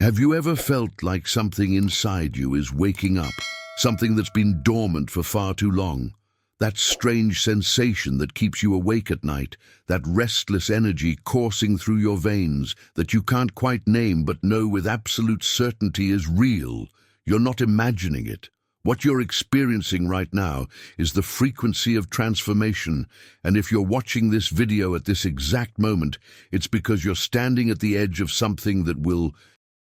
Have you ever felt like something inside you is waking up? Something that's been dormant for far too long? That strange sensation that keeps you awake at night, that restless energy coursing through your veins that you can't quite name but know with absolute certainty is real. You're not imagining it. What you're experiencing right now is the frequency of transformation, and if you're watching this video at this exact moment, it's because you're standing at the edge of something that will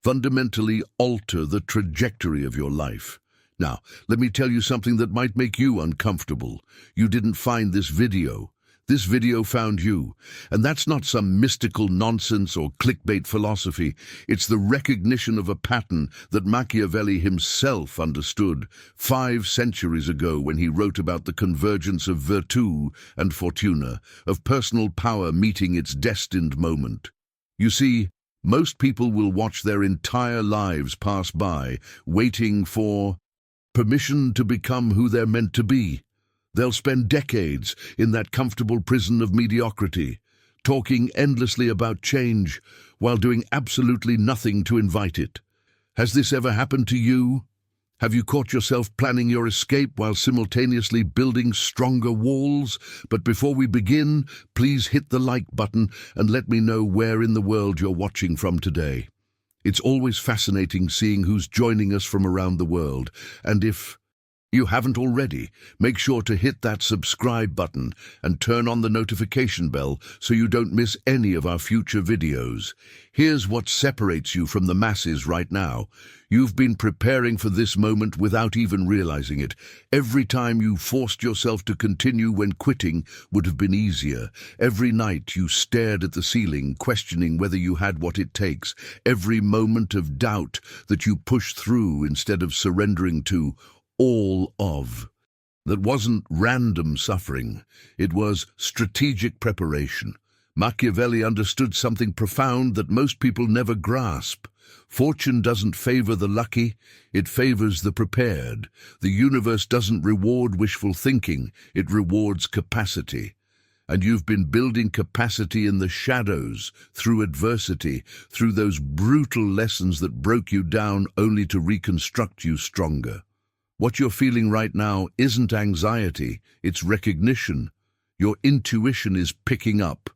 fundamentally alter the trajectory of your life. Now, let me tell you something that might make you uncomfortable. You didn't find this video. This video found you. And that's not some mystical nonsense or clickbait philosophy. It's the recognition of a pattern that Machiavelli himself understood 5 centuries ago when he wrote about the convergence of virtù and fortuna, of personal power meeting its destined moment. You see, most people will watch their entire lives pass by, waiting for permission to become who they're meant to be. They'll spend decades in that comfortable prison of mediocrity, talking endlessly about change while doing absolutely nothing to invite it. Has this ever happened to you? Have you caught yourself planning your escape while simultaneously building stronger walls? But before we begin, please hit the like button and let me know where in the world you're watching from today. It's always fascinating seeing who's joining us from around the world, and if you haven't already, make sure to hit that subscribe button and turn on the notification bell so you don't miss any of our future videos. Here's what separates you from the masses right now. You've been preparing for this moment without even realizing it. Every time you forced yourself to continue when quitting would have been easier. Every night you stared at the ceiling, questioning whether you had what it takes. Every moment of doubt that you pushed through instead of surrendering to. All of. That wasn't random suffering. It was strategic preparation. Machiavelli understood something profound that most people never grasp. Fortune doesn't favor the lucky, it favors the prepared. The universe doesn't reward wishful thinking, it rewards capacity. And you've been building capacity in the shadows, through adversity, through those brutal lessons that broke you down only to reconstruct you stronger. What you're feeling right now isn't anxiety, it's recognition. Your intuition is picking up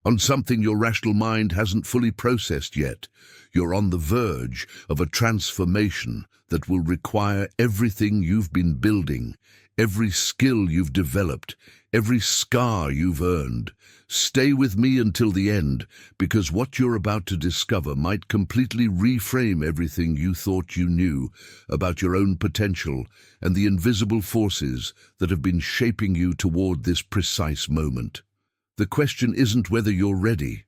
on something your rational mind hasn't fully processed yet. You're on the verge of a transformation that will require everything you've been building, every skill you've developed, every scar you've earned. Stay with me until the end, because what you're about to discover might completely reframe everything you thought you knew about your own potential and the invisible forces that have been shaping you toward this precise moment. The question isn't whether you're ready.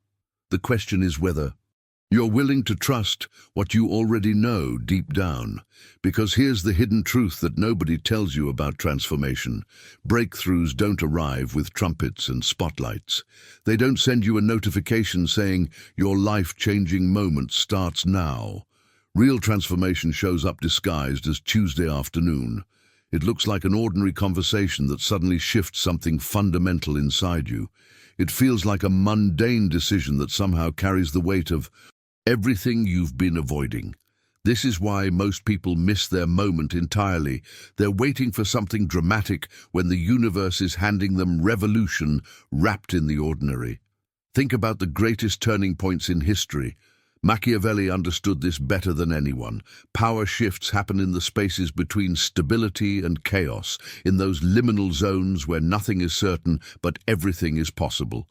The question is whether you're willing to trust what you already know deep down. Because here's the hidden truth that nobody tells you about transformation. Breakthroughs don't arrive with trumpets and spotlights. They don't send you a notification saying your life-changing moment starts now. Real transformation shows up disguised as Tuesday afternoon. It looks like an ordinary conversation that suddenly shifts something fundamental inside you. It feels like a mundane decision that somehow carries the weight of everything you've been avoiding. This is why most people miss their moment entirely. They're waiting for something dramatic when the universe is handing them revolution wrapped in the ordinary. Think about the greatest turning points in history. Machiavelli understood this better than anyone. Power shifts happen in the spaces between stability and chaos, in those liminal zones where nothing is certain but everything is possible.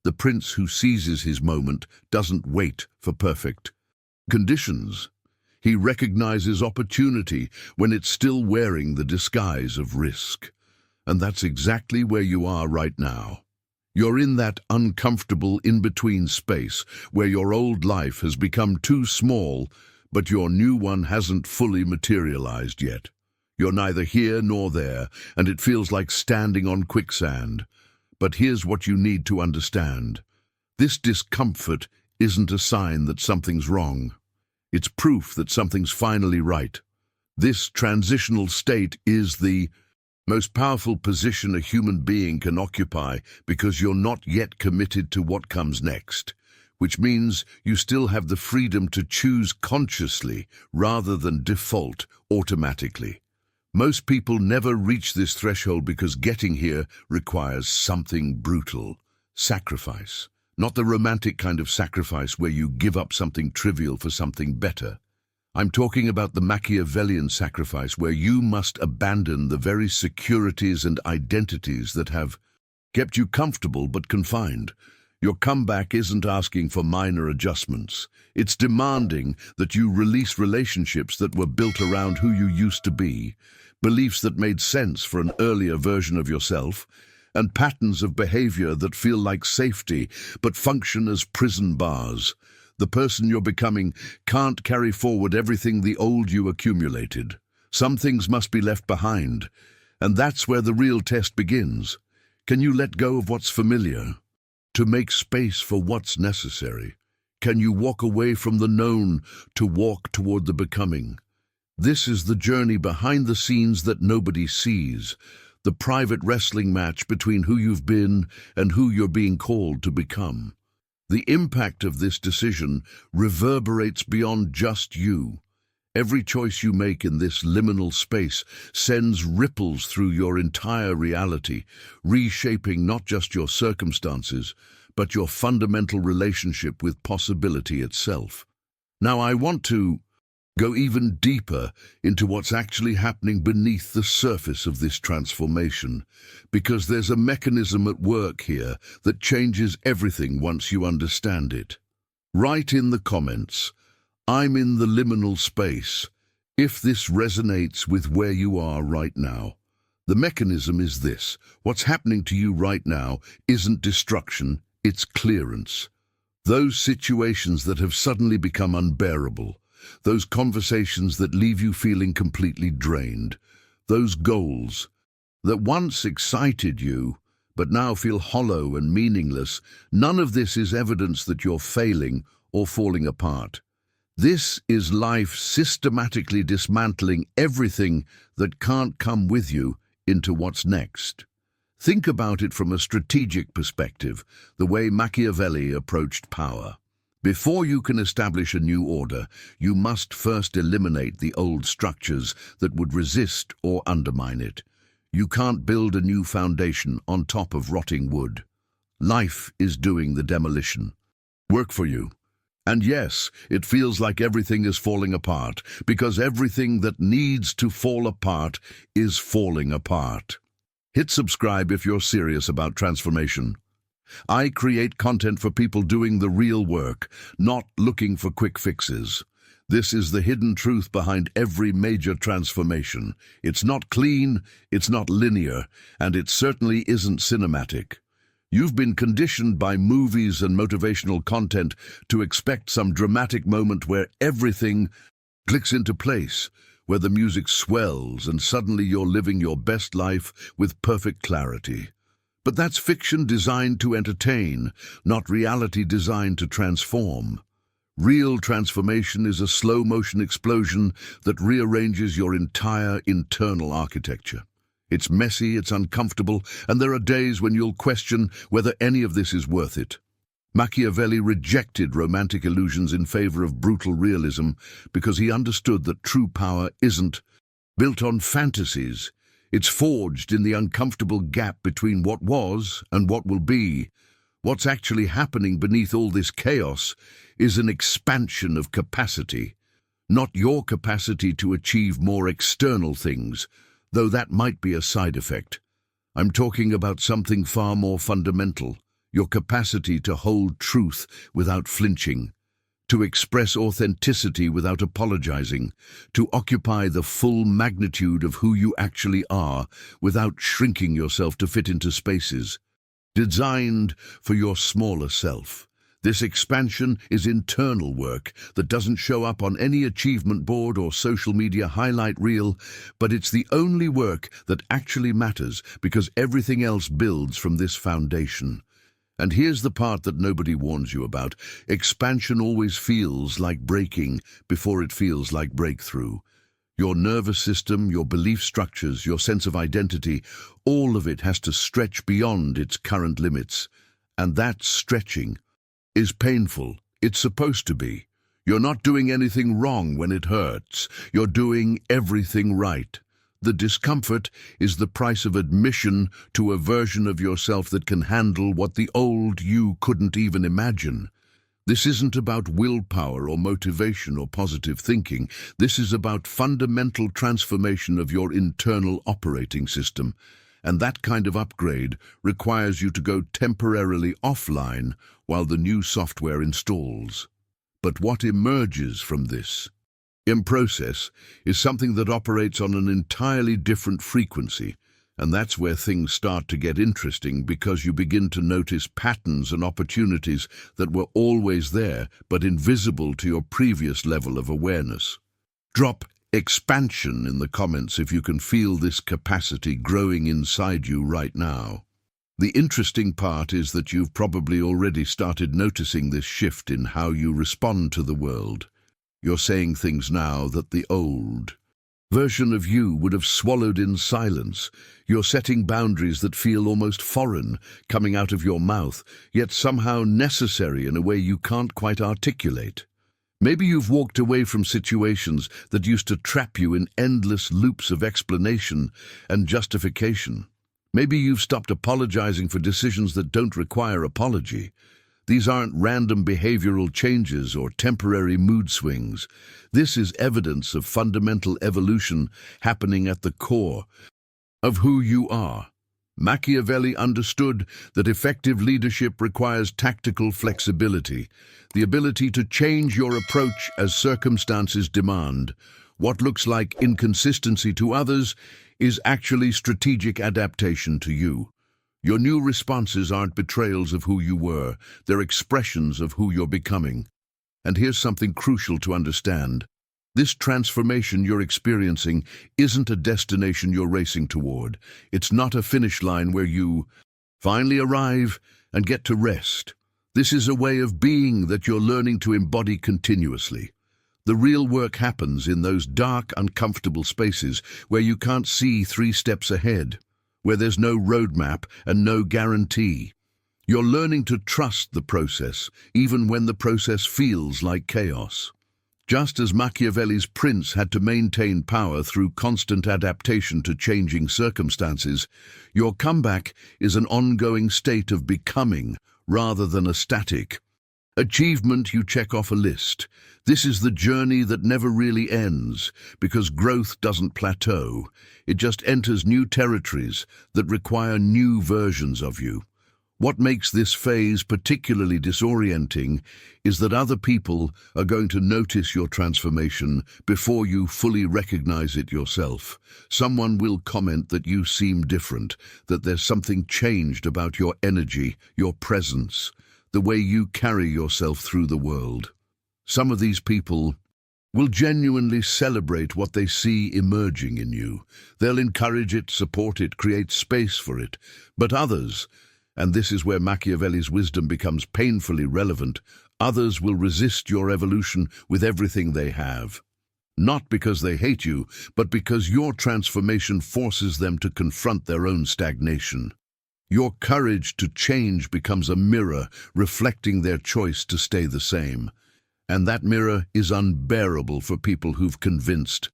The prince who seizes his moment doesn't wait for perfect conditions. He recognizes opportunity when it's still wearing the disguise of risk. And that's exactly where you are right now. You're in that uncomfortable in-between space where your old life has become too small, but your new one hasn't fully materialized yet. You're neither here nor there, and it feels like standing on quicksand. But here's what you need to understand. This discomfort isn't a sign that something's wrong. It's proof that something's finally right. This transitional state is the most powerful position a human being can occupy because you're not yet committed to what comes next. which means you still have the freedom to choose consciously rather than default automatically. Most people never reach this threshold because getting here requires something brutal: sacrifice. Not the romantic kind of sacrifice where you give up something trivial for something better. I'm talking about the Machiavellian sacrifice where you must abandon the very securities and identities that have kept you comfortable but confined. Your comeback isn't asking for minor adjustments. It's demanding that you release relationships that were built around who you used to be, beliefs that made sense for an earlier version of yourself, and patterns of behavior that feel like safety but function as prison bars. The person you're becoming can't carry forward everything the old you accumulated. Some things must be left behind, and that's where the real test begins. Can you let go of what's familiar to make space for what's necessary? Can you walk away from the known to walk toward the becoming? This is the journey behind the scenes that nobody sees, the private wrestling match between who you've been and who you're being called to become. The impact of this decision reverberates beyond just you. Every choice you make in this liminal space sends ripples through your entire reality, reshaping not just your circumstances, but your fundamental relationship with possibility itself. Now, I want to go even deeper into what's actually happening beneath the surface of this transformation, because there's a mechanism at work here that changes everything once you understand it. Write in the comments, "I'm in the liminal space," if this resonates with where you are right now. The mechanism is this: what's happening to you right now isn't destruction, it's clearance. Those situations that have suddenly become unbearable, those conversations that leave you feeling completely drained, those goals that once excited you but now feel hollow and meaningless, none of this is evidence that you're failing or falling apart. This is life systematically dismantling everything that can't come with you into what's next. Think about it from a strategic perspective, the way Machiavelli approached power. Before you can establish a new order, you must first eliminate the old structures that would resist or undermine it. You can't build a new foundation on top of rotting wood. Life is doing the demolition. Work for you. And yes, it feels like everything is falling apart, because everything that needs to fall apart is falling apart. Hit subscribe if you're serious about transformation. I create content for people doing the real work, not looking for quick fixes. This is the hidden truth behind every major transformation. It's not clean, it's not linear, and it certainly isn't cinematic. You've been conditioned by movies and motivational content to expect some dramatic moment where everything clicks into place, where the music swells and suddenly you're living your best life with perfect clarity. But that's fiction designed to entertain, not reality designed to transform. Real transformation is a slow-motion explosion that rearranges your entire internal architecture. It's messy, it's uncomfortable, and there are days when you'll question whether any of this is worth it. Machiavelli rejected romantic illusions in favor of brutal realism because he understood that true power isn't built on fantasies. It's forged in the uncomfortable gap between what was and what will be. What's actually happening beneath all this chaos is an expansion of capacity, not your capacity to achieve more external things, though that might be a side effect. I'm talking about something far more fundamental, your capacity to hold truth without flinching, to express authenticity without apologizing, to occupy the full magnitude of who you actually are without shrinking yourself to fit into spaces designed for your smaller self. This expansion is internal work that doesn't show up on any achievement board or social media highlight reel, but it's the only work that actually matters because everything else builds from this foundation. And here's the part that nobody warns you about. Expansion always feels like breaking before it feels like breakthrough. Your nervous system, your belief structures, your sense of identity, all of it has to stretch beyond its current limits. And that stretching is painful. It's supposed to be. You're not doing anything wrong when it hurts. You're doing everything right. The discomfort is the price of admission to a version of yourself that can handle what the old you couldn't even imagine. This isn't about willpower or motivation or positive thinking. This is about fundamental transformation of your internal operating system. And that kind of upgrade requires you to go temporarily offline while the new software installs. But what emerges from this process is something that operates on an entirely different frequency. And that's where things start to get interesting, because you begin to notice patterns and opportunities that were always there but invisible to your previous level of awareness. Drop expansion in the comments if you can feel this capacity growing inside you right now. The interesting part is that you've probably already started noticing this shift in how you respond to the world. You're saying things now that the old version of you would have swallowed in silence. You're setting boundaries that feel almost foreign, coming out of your mouth, yet somehow necessary in a way you can't quite articulate. Maybe you've walked away from situations that used to trap you in endless loops of explanation and justification. Maybe you've stopped apologizing for decisions that don't require apology. These aren't random behavioral changes or temporary mood swings. This is evidence of fundamental evolution happening at the core of who you are. Machiavelli understood that effective leadership requires tactical flexibility, the ability to change your approach as circumstances demand. What looks like inconsistency to others is actually strategic adaptation to you. Your new responses aren't betrayals of who you were, they're expressions of who you're becoming. And here's something crucial to understand. This transformation you're experiencing isn't a destination you're racing toward. It's not a finish line where you finally arrive and get to rest. This is a way of being that you're learning to embody continuously. The real work happens in those dark, uncomfortable spaces where you can't see 3 steps ahead, where there's no roadmap and no guarantee. You're learning to trust the process, even when the process feels like chaos. Just as Machiavelli's prince had to maintain power through constant adaptation to changing circumstances, your comeback is an ongoing state of becoming rather than a static achievement you check off a list. This is the journey that never really ends, because growth doesn't plateau. It just enters new territories that require new versions of you. What makes this phase particularly disorienting is that other people are going to notice your transformation before you fully recognize it yourself. Someone will comment that you seem different, that there's something changed about your energy, your presence, the way you carry yourself through the world. Some of these people will genuinely celebrate what they see emerging in you. They'll encourage it, support it, create space for it. But others, and this is where Machiavelli's wisdom becomes painfully relevant, others will resist your evolution with everything they have. Not because they hate you, but because your transformation forces them to confront their own stagnation. Your courage to change becomes a mirror reflecting their choice to stay the same. And that mirror is unbearable for people who've convinced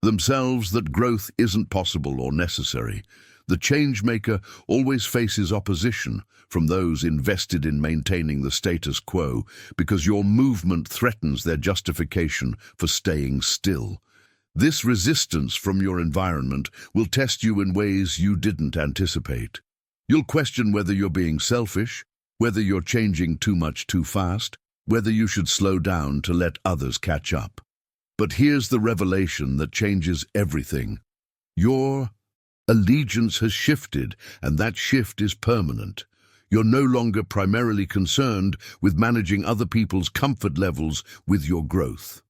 themselves that growth isn't possible or necessary. The change-maker always faces opposition from those invested in maintaining the status quo, because your movement threatens their justification for staying still. This resistance from your environment will test you in ways you didn't anticipate. You'll question whether you're being selfish, whether you're changing too much too fast, whether you should slow down to let others catch up. But here's the revelation that changes everything. Your allegiance has shifted, and that shift is permanent. You're no longer primarily concerned with managing other people's comfort levels with your growth.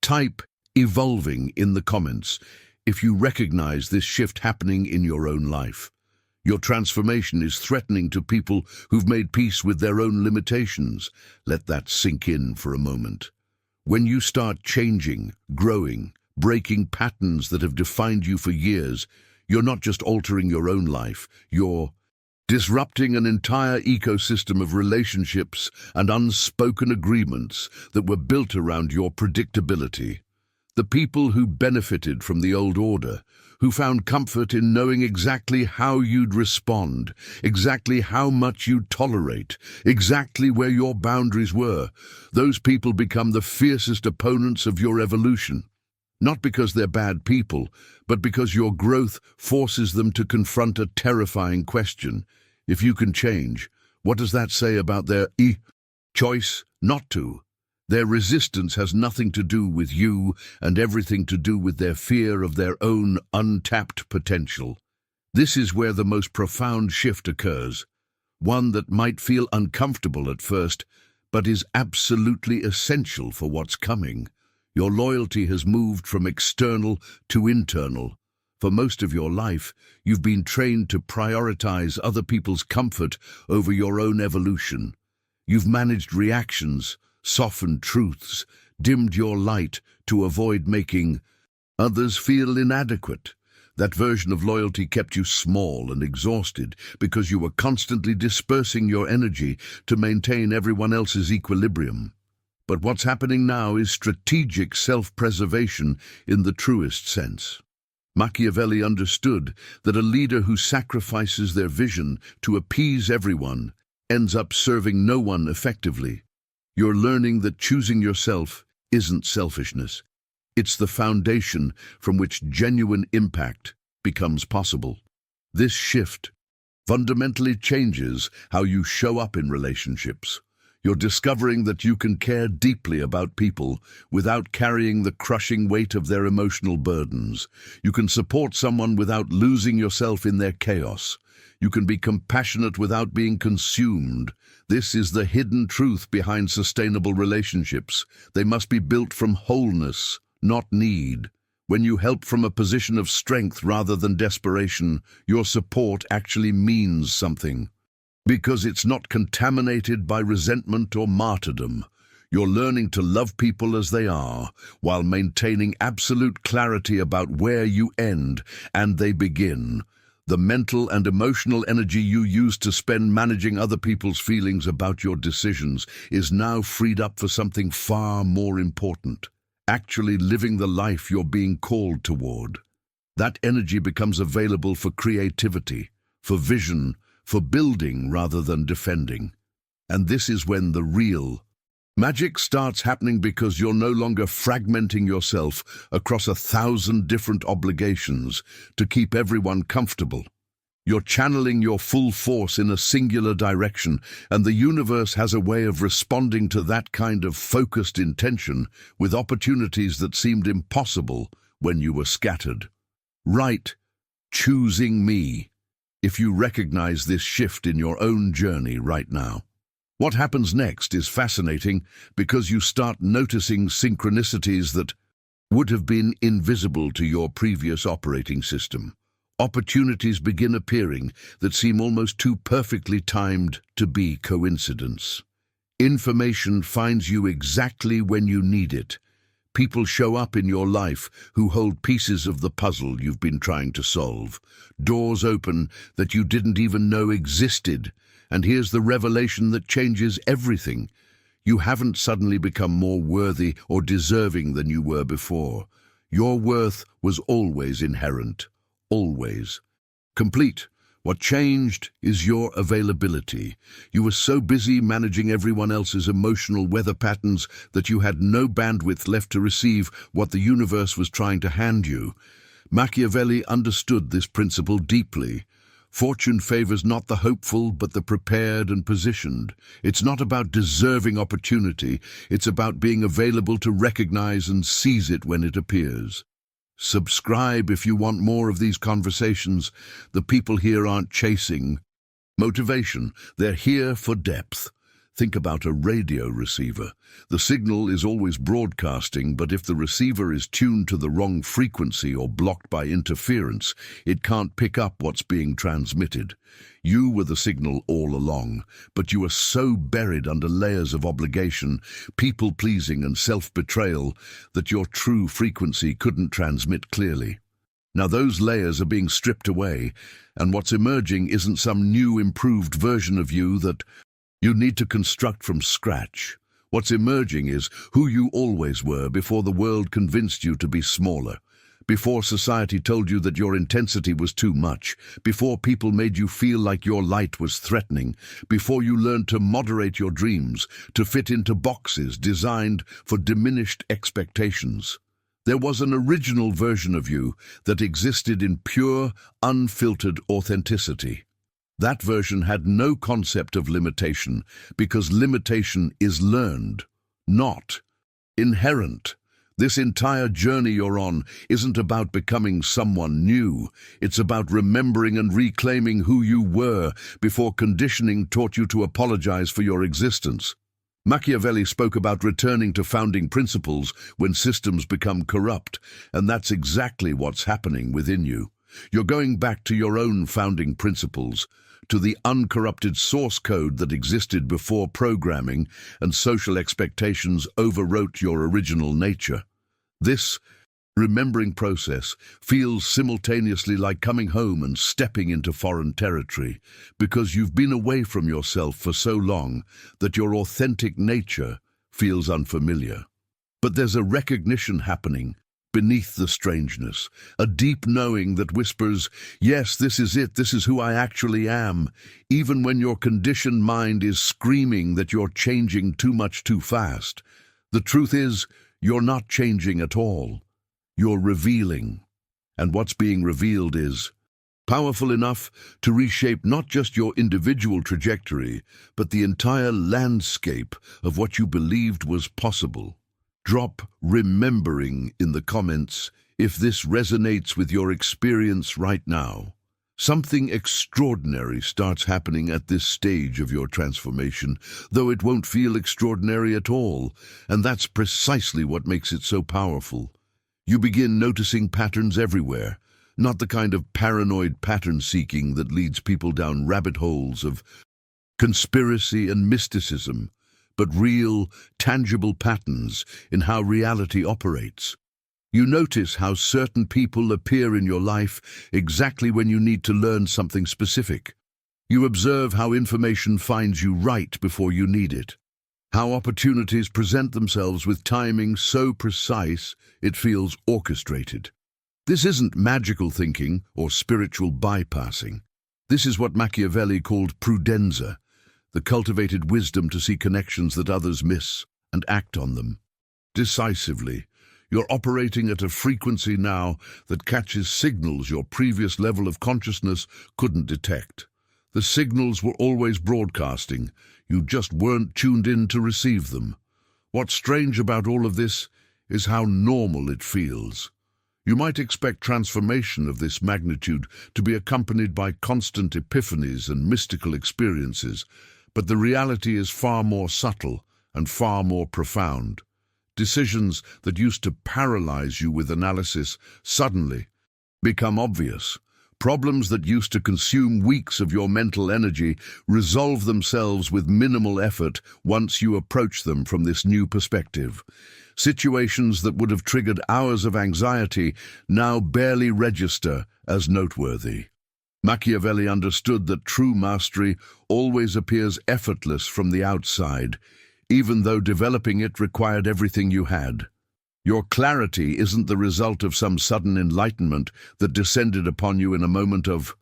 Type evolving in the comments if you recognize this shift happening in your own life. Your transformation is threatening to people who've made peace with their own limitations. Let that sink in for a moment. When you start changing, growing, breaking patterns that have defined you for years, you're not just altering your own life, you're disrupting an entire ecosystem of relationships and unspoken agreements that were built around your predictability. The people who benefited from the old order, who found comfort in knowing exactly how you'd respond, exactly how much you'd tolerate, exactly where your boundaries were, those people become the fiercest opponents of your evolution. Not because they're bad people, but because your growth forces them to confront a terrifying question. If you can change, what does that say about their choice not to? Their resistance has nothing to do with you and everything to do with their fear of their own untapped potential. This is where the most profound shift occurs, one that might feel uncomfortable at first, but is absolutely essential for what's coming. Your loyalty has moved from external to internal. For most of your life, you've been trained to prioritize other people's comfort over your own evolution. You've managed reactions, softened truths, dimmed your light to avoid making others feel inadequate. That version of loyalty kept you small and exhausted because you were constantly dispersing your energy to maintain everyone else's equilibrium. But what's happening now is strategic self-preservation in the truest sense. Machiavelli understood that a leader who sacrifices their vision to appease everyone ends up serving no one effectively. You're learning that choosing yourself isn't selfishness. It's the foundation from which genuine impact becomes possible. This shift fundamentally changes how you show up in relationships. You're discovering that you can care deeply about people without carrying the crushing weight of their emotional burdens. You can support someone without losing yourself in their chaos. You can be compassionate without being consumed. This is the hidden truth behind sustainable relationships. They must be built from wholeness, not need. When you help from a position of strength rather than desperation, your support actually means something. Because it's not contaminated by resentment or martyrdom. You're learning to love people as they are, while maintaining absolute clarity about where you end and they begin. The mental and emotional energy you used to spend managing other people's feelings about your decisions is now freed up for something far more important. Actually living the life you're being called toward. That energy becomes available for creativity, for vision, for building rather than defending. And this is when the real magic starts happening, because you're no longer fragmenting yourself across 1,000 different obligations to keep everyone comfortable. You're channeling your full force in a singular direction, and the universe has a way of responding to that kind of focused intention with opportunities that seemed impossible when you were scattered. Right, choosing me. If you recognize this shift in your own journey right now. What happens next is fascinating, because you start noticing synchronicities that would have been invisible to your previous operating system. Opportunities begin appearing that seem almost too perfectly timed to be coincidence. Information finds you exactly when you need it. People show up in your life who hold pieces of the puzzle you've been trying to solve. Doors open that you didn't even know existed. And here's the revelation that changes everything. You haven't suddenly become more worthy or deserving than you were before. Your worth was always inherent. Always. Complete. What changed is your availability. You were so busy managing everyone else's emotional weather patterns that you had no bandwidth left to receive what the universe was trying to hand you. Machiavelli understood this principle deeply. Fortune favors not the hopeful, but the prepared and positioned. It's not about deserving opportunity. It's about being available to recognize and seize it when it appears. Subscribe if you want more of these conversations. The people here aren't chasing motivation. They're here for depth. Think about a radio receiver. The signal is always broadcasting, but if the receiver is tuned to the wrong frequency or blocked by interference, it can't pick up what's being transmitted. You were the signal all along, but you were so buried under layers of obligation, people-pleasing and self-betrayal that your true frequency couldn't transmit clearly. Now those layers are being stripped away, and what's emerging isn't some new, improved version of you that you need to construct from scratch. What's emerging is who you always were before the world convinced you to be smaller, before society told you that your intensity was too much, before people made you feel like your light was threatening, before you learned to moderate your dreams, to fit into boxes designed for diminished expectations. There was an original version of you that existed in pure, unfiltered authenticity. That version had no concept of limitation, because limitation is learned, not inherent. This entire journey you're on isn't about becoming someone new. It's about remembering and reclaiming who you were before conditioning taught you to apologize for your existence. Machiavelli spoke about returning to founding principles when systems become corrupt, and that's exactly what's happening within you. You're going back to your own founding principles, to the uncorrupted source code that existed before programming and social expectations overwrote your original nature. This remembering process feels simultaneously like coming home and stepping into foreign territory, because you've been away from yourself for so long that your authentic nature feels unfamiliar. But there's a recognition happening beneath the strangeness, a deep knowing that whispers, yes, this is it, this is who I actually am, even when your conditioned mind is screaming that you're changing too much too fast. The truth is, you're not changing at all. You're revealing. And what's being revealed is powerful enough to reshape not just your individual trajectory, but the entire landscape of what you believed was possible. Drop remembering in the comments if this resonates with your experience right now. Something extraordinary starts happening at this stage of your transformation, though it won't feel extraordinary at all, and that's precisely what makes it so powerful. You begin noticing patterns everywhere, not the kind of paranoid pattern-seeking that leads people down rabbit holes of conspiracy and mysticism, but real, tangible patterns in how reality operates. You notice how certain people appear in your life exactly when you need to learn something specific. You observe how information finds you right before you need it, how opportunities present themselves with timing so precise it feels orchestrated. This isn't magical thinking or spiritual bypassing. This is what Machiavelli called prudenza, the cultivated wisdom to see connections that others miss and act on them decisively. You're operating at a frequency now that catches signals your previous level of consciousness couldn't detect. The signals were always broadcasting, you just weren't tuned in to receive them. What's strange about all of this is how normal it feels. You might expect transformation of this magnitude to be accompanied by constant epiphanies and mystical experiences, but the reality is far more subtle and far more profound. Decisions that used to paralyze you with analysis suddenly become obvious. Problems that used to consume weeks of your mental energy resolve themselves with minimal effort once you approach them from this new perspective. Situations that would have triggered hours of anxiety now barely register as noteworthy. Machiavelli understood that true mastery always appears effortless from the outside, even though developing it required everything you had. Your clarity isn't the result of some sudden enlightenment that descended upon you in a moment of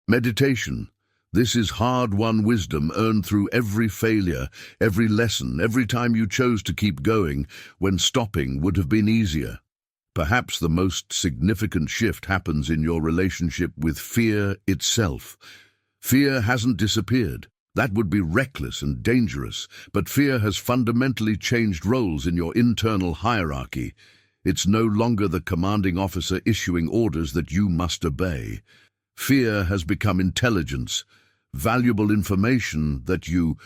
meditation. This is hard-won wisdom earned through every failure, every lesson, every time you chose to keep going when stopping would have been easier. Perhaps the most significant shift happens in your relationship with fear itself. Fear hasn't disappeared. That would be reckless and dangerous, but fear has fundamentally changed roles in your internal hierarchy. It's no longer the commanding officer issuing orders that you must obey. Fear has become intelligence, valuable information that you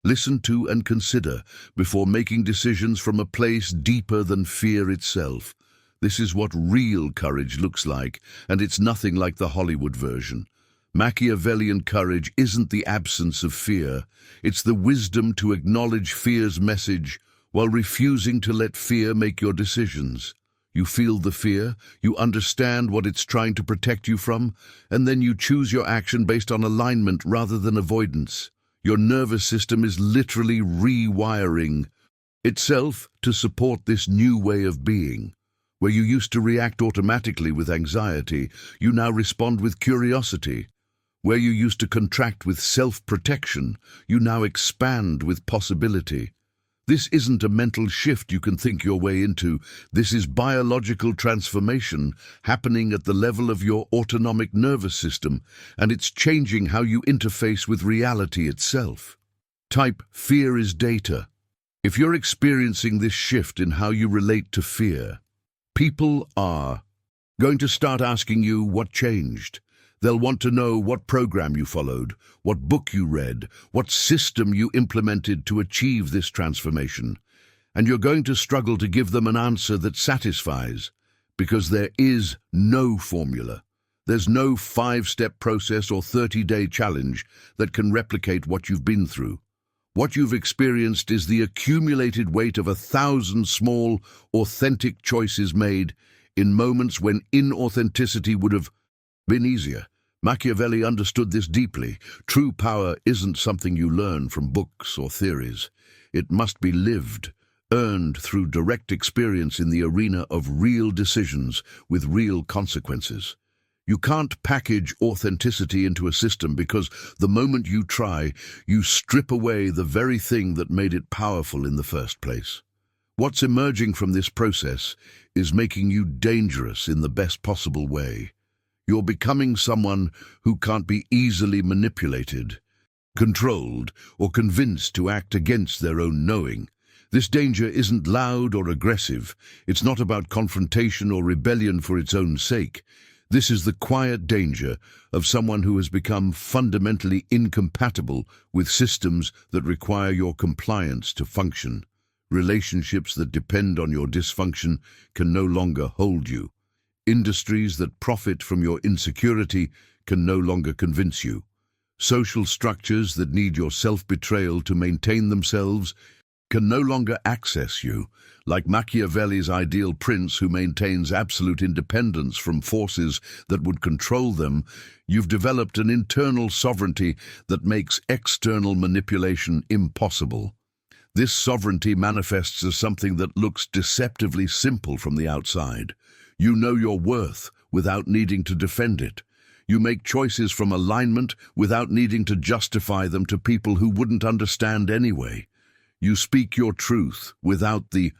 listen to and consider before making decisions from a place deeper than fear itself. This is what real courage looks like, and it's nothing like the Hollywood version. Machiavellian courage isn't the absence of fear, it's the wisdom to acknowledge fear's message while refusing to let fear make your decisions. You feel the fear, you understand what it's trying to protect you from, and then you choose your action based on alignment rather than avoidance. Your nervous system is literally rewiring itself to support this new way of being. Where you used to react automatically with anxiety, you now respond with curiosity. Where you used to contract with self-protection, you now expand with possibility. This isn't a mental shift you can think your way into. This is biological transformation happening at the level of your autonomic nervous system, and it's changing how you interface with reality itself. Type fear is data. If you're experiencing this shift in how you relate to fear, people are going to start asking you what changed. They'll want to know what program you followed, what book you read, what system you implemented to achieve this transformation. And you're going to struggle to give them an answer that satisfies, because there is no formula. There's no 5-step process or 30-day challenge that can replicate what you've been through. What you've experienced is the accumulated weight of 1,000 small, authentic choices made in moments when inauthenticity would have been easier. Machiavelli understood this deeply. True power isn't something you learn from books or theories. It must be lived, earned through direct experience in the arena of real decisions with real consequences. You can't package authenticity into a system, because the moment you try, you strip away the very thing that made it powerful in the first place. What's emerging from this process is making you dangerous in the best possible way. You're becoming someone who can't be easily manipulated, controlled, or convinced to act against their own knowing. This danger isn't loud or aggressive. It's not about confrontation or rebellion for its own sake. This is the quiet danger of someone who has become fundamentally incompatible with systems that require your compliance to function. Relationships that depend on your dysfunction can no longer hold you. Industries that profit from your insecurity can no longer convince you. Social structures that need your self-betrayal to maintain themselves can no longer access you. Like Machiavelli's ideal prince who maintains absolute independence from forces that would control them, you've developed an internal sovereignty that makes external manipulation impossible. This sovereignty manifests as something that looks deceptively simple from the outside. You know your worth without needing to defend it. You make choices from alignment without needing to justify them to people who wouldn't understand anyway. You speak your truth without the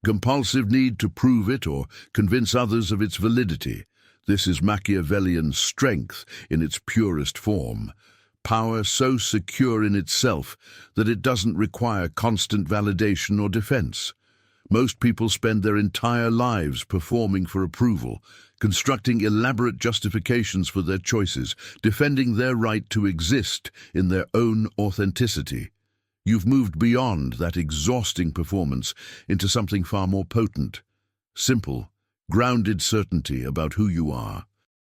compulsive need to prove it or convince others of its validity. This is Machiavellian strength in its purest form. Power so secure in itself that it doesn't require constant validation or defense. Most people spend their entire lives performing for approval, constructing elaborate justifications for their choices, defending their right to exist in their own authenticity. You've moved beyond that exhausting performance into something far more potent, simple, grounded certainty about who you are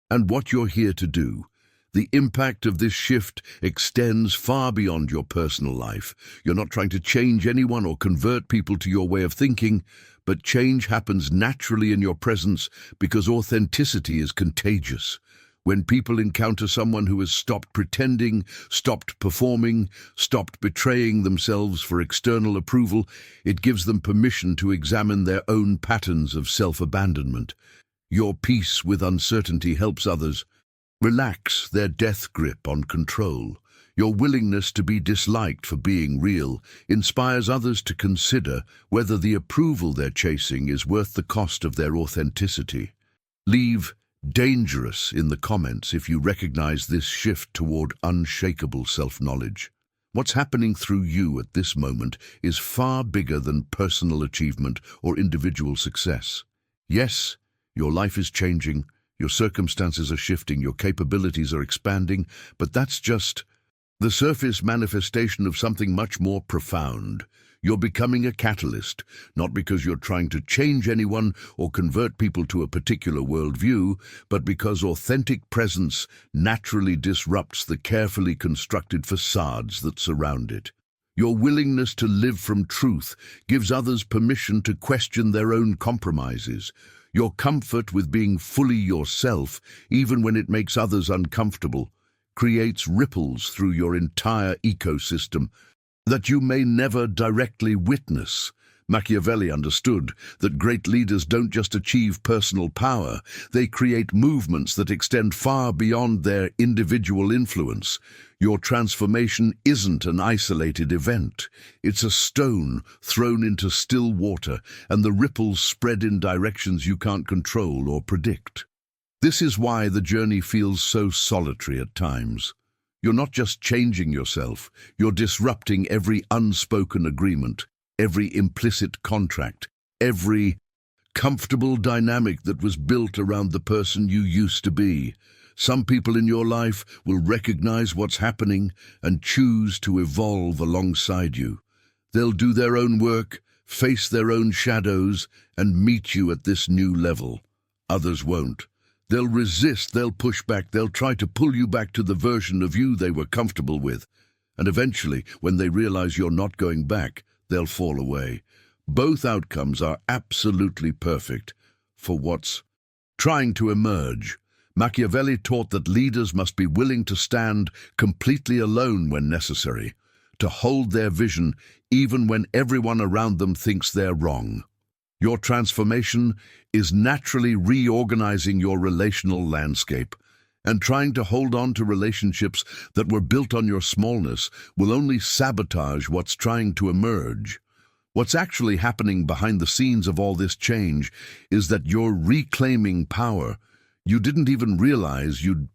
and what you're here to do. The impact of this shift extends far beyond your personal life. You're not trying to change anyone or convert people to your way of thinking, but change happens naturally in your presence because authenticity is contagious. When people encounter someone who has stopped pretending, stopped performing, stopped betraying themselves for external approval, it gives them permission to examine their own patterns of self-abandonment. Your peace with uncertainty helps others relax their death grip on control. Your willingness to be disliked for being real inspires others to consider whether the approval they're chasing is worth the cost of their authenticity. Leave dangerous in the comments if you recognize this shift toward unshakable self-knowledge. What's happening through you at this moment is far bigger than personal achievement or individual success. Yes, your life is changing, your circumstances are shifting, your capabilities are expanding, but that's just the surface manifestation of something much more profound. You're becoming a catalyst, not because you're trying to change anyone or convert people to a particular worldview, but because authentic presence naturally disrupts the carefully constructed facades that surround it. Your willingness to live from truth gives others permission to question their own compromises. Your comfort with being fully yourself, even when it makes others uncomfortable, creates ripples through your entire ecosystem that you may never directly witness. Machiavelli understood that great leaders don't just achieve personal power, they create movements that extend far beyond their individual influence. Your transformation isn't an isolated event. It's a stone thrown into still water, and the ripples spread in directions you can't control or predict. This is why the journey feels so solitary at times. You're not just changing yourself, you're disrupting every unspoken agreement, every implicit contract, every comfortable dynamic that was built around the person you used to be. Some people in your life will recognize what's happening and choose to evolve alongside you. They'll do their own work, face their own shadows, and meet you at this new level. Others won't. They'll resist, they'll push back, they'll try to pull you back to the version of you they were comfortable with. And eventually, when they realize you're not going back, they'll fall away. Both outcomes are absolutely perfect for what's trying to emerge. Machiavelli taught that leaders must be willing to stand completely alone when necessary, to hold their vision even when everyone around them thinks they're wrong. Your transformation is naturally reorganizing your relational landscape, and trying to hold on to relationships that were built on your smallness will only sabotage what's trying to emerge. What's actually happening behind the scenes of all this change is that you're reclaiming power you didn't even realize you'd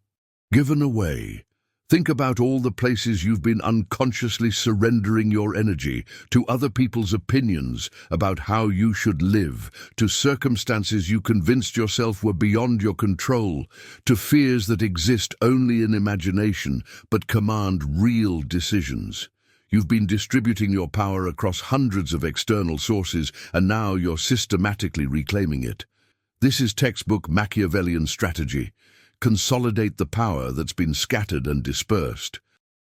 given away. Think about all the places you've been unconsciously surrendering your energy to other people's opinions about how you should live, to circumstances you convinced yourself were beyond your control, to fears that exist only in imagination but command real decisions. You've been distributing your power across hundreds of external sources, and now you're systematically reclaiming it. This is textbook Machiavellian strategy. Consolidate the power that's been scattered and dispersed.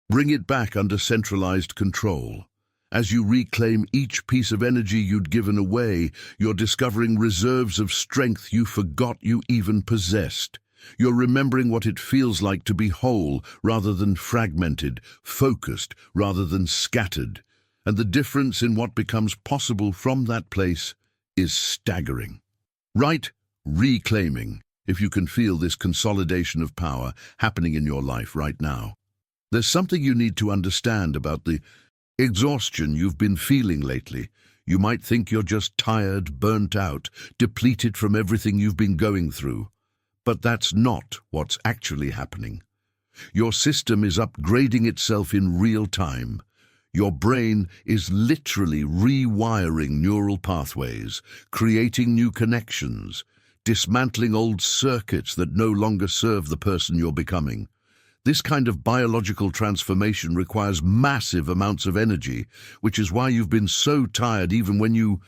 Bring it back under centralized control. As you reclaim each piece of energy you'd given away, you're discovering reserves of strength you forgot you even possessed. You're remembering what it feels like to be whole rather than fragmented, focused rather than scattered. And the difference in what becomes possible from that place is staggering. Right? Reclaiming, if you can feel this consolidation of power happening in your life right now. There's something you need to understand about the exhaustion you've been feeling lately. You might think you're just tired, burnt out, depleted from everything you've been going through. But that's not what's actually happening. Your system is upgrading itself in real time. Your brain is literally rewiring neural pathways, creating new connections, dismantling old circuits that no longer serve the person you're becoming. This kind of biological transformation requires massive amounts of energy, which is why you've been so tired even when you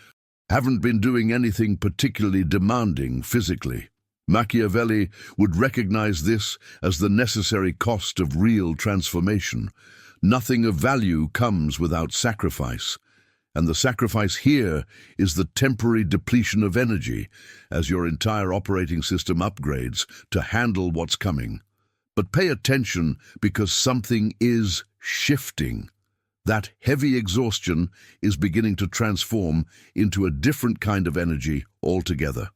haven't been doing anything particularly demanding physically. Machiavelli would recognize this as the necessary cost of real transformation. Nothing of value comes without sacrifice. And the sacrifice here is the temporary depletion of energy as your entire operating system upgrades to handle what's coming. But pay attention, because something is shifting. That heavy exhaustion is beginning to transform into a different kind of energy altogether.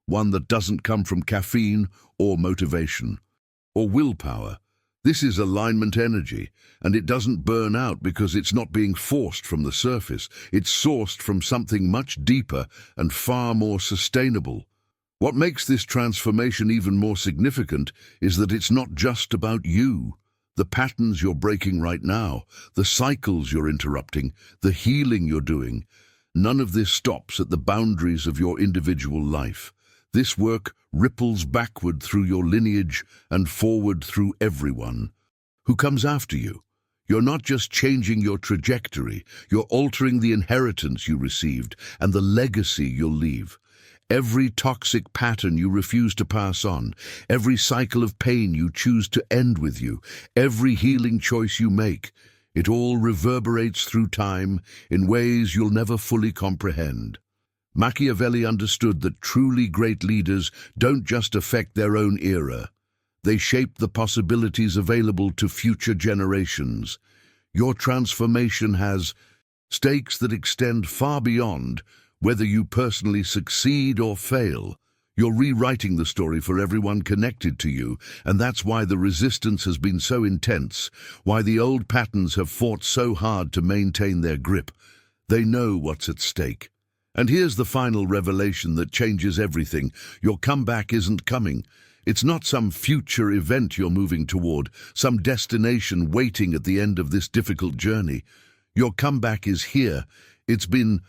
One that doesn't come from caffeine or motivation or willpower. This is alignment energy, and it doesn't burn out because it's not being forced from the surface. It's sourced from something much deeper and far more sustainable. What makes this transformation even more significant is that it's not just about you. The patterns you're breaking right now, the cycles you're interrupting, the healing you're doing, none of this stops at the boundaries of your individual life. This work ripples backward through your lineage and forward through everyone who comes after you. You're not just changing your trajectory, you're altering the inheritance you received and the legacy you'll leave. Every toxic pattern you refuse to pass on, every cycle of pain you choose to end with you, every healing choice you make, it all reverberates through time in ways you'll never fully comprehend. Machiavelli understood that truly great leaders don't just affect their own era. They shape the possibilities available to future generations. Your transformation has stakes that extend far beyond whether you personally succeed or fail. You're rewriting the story for everyone connected to you, and that's why the resistance has been so intense, why the old patterns have fought so hard to maintain their grip. They know what's at stake. And here's the final revelation that changes everything. Your comeback isn't coming. It's not some future event you're moving toward, some destination waiting at the end of this difficult journey. Your comeback is here. It's been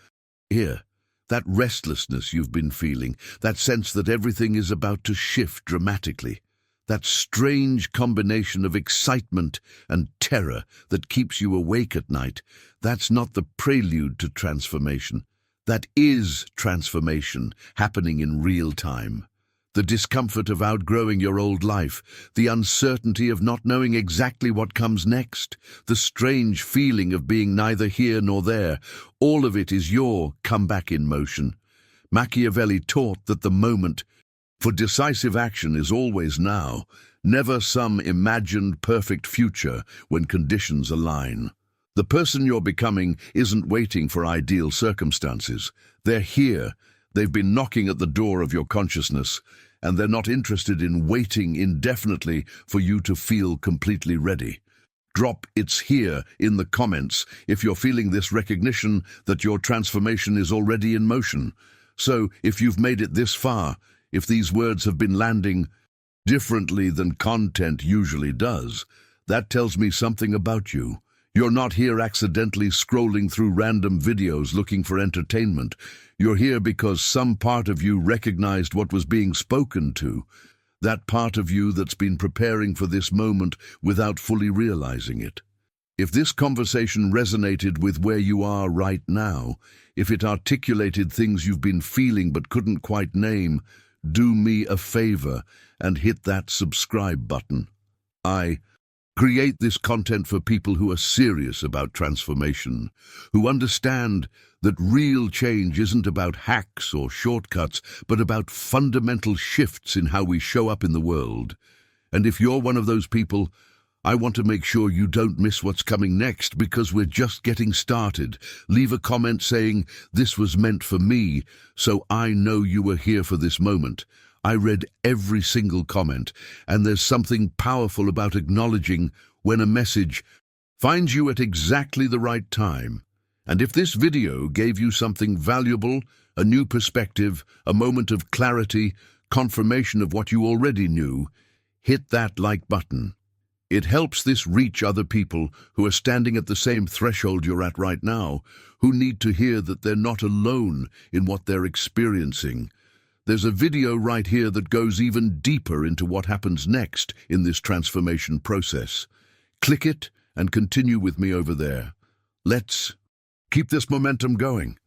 here. That restlessness you've been feeling, that sense that everything is about to shift dramatically, that strange combination of excitement and terror that keeps you awake at night, that's not the prelude to transformation. That is transformation happening in real time. The discomfort of outgrowing your old life, the uncertainty of not knowing exactly what comes next, the strange feeling of being neither here nor there, all of it is your comeback in motion. Machiavelli taught that the moment for decisive action is always now, never some imagined perfect future when conditions align. The person you're becoming isn't waiting for ideal circumstances. They're here. They've been knocking at the door of your consciousness, and they're not interested in waiting indefinitely for you to feel completely ready. Drop "it's here" in the comments if you're feeling this recognition that your transformation is already in motion. So, if you've made it this far, if these words have been landing differently than content usually does, that tells me something about you. You're not here accidentally scrolling through random videos looking for entertainment. You're here because some part of you recognized what was being spoken to, that part of you that's been preparing for this moment without fully realizing it. If this conversation resonated with where you are right now, if it articulated things you've been feeling but couldn't quite name, do me a favor and hit that subscribe button. I create this content for people who are serious about transformation, who understand that real change isn't about hacks or shortcuts, but about fundamental shifts in how we show up in the world. And if you're one of those people, I want to make sure you don't miss what's coming next, because we're just getting started. Leave a comment saying, "This was meant for me," so I know you were here for this moment. I read every single comment, and there's something powerful about acknowledging when a message finds you at exactly the right time. And if this video gave you something valuable, a new perspective, a moment of clarity, confirmation of what you already knew, hit that like button. It helps this reach other people who are standing at the same threshold you're at right now, who need to hear that they're not alone in what they're experiencing. There's a video right here that goes even deeper into what happens next in this transformation process. Click it and continue with me over there. Let's keep this momentum going.